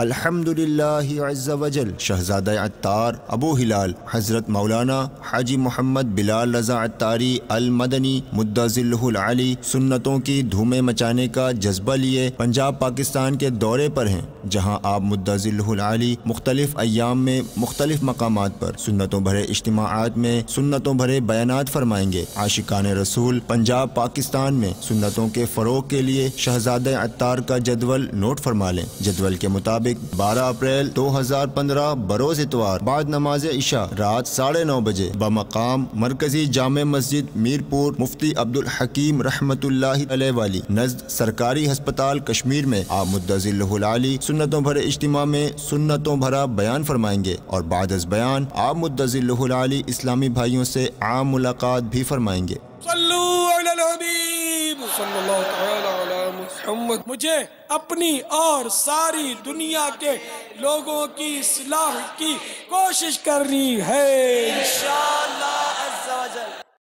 الحمدللہ عز وجل شہزادہ عطار ابو ہلال حضرت مولانا حاجی محمد بلال رضا عطاری المدنی مدّ ظلہ العلی سنتوں کی دھومیں مچانے کا جذبہ لیے پنجاب پاکستان کے دورے پر ہیں، جہاں آپ مدّ ظلہ العلی مختلف ایام میں مختلف مقامات پر سنتوں بھرے اجتماعات میں سنتوں بھرے بیانات فرمائیں گے۔ عاشقان رسول پنجاب پاکستان میں سنتوں کے فروغ کے لیے شہزادہ عطار کا جدول نوٹ فرما لیں۔ جدول کے مطابق 12 اپریل 2015 بروز اتوار بعد نماز عشاء رات 9:30 بجے بمقام مرکزی جامع مسجد میرپور مفتی عبدالحکیم رحمت اللہ علیہ والی نزد سرکاری ہسپتال کشمیر میں آپ مدّ ظلہ العلی سنتوں بھرے اجتماع میں سنتوں بھرا بیان فرمائیں گے، اور بعد از بیان آپ مدّ ظلہ العلی اسلامی بھائیوں سے عام ملاقات بھی فرمائیں گے۔ صلو علی الحبیب صلی اللہ تعالی علی محمد۔ مجھے اپنی اور ساری دنیا کے لوگوں کی اصلاح کی کوشش کرنی ہے۔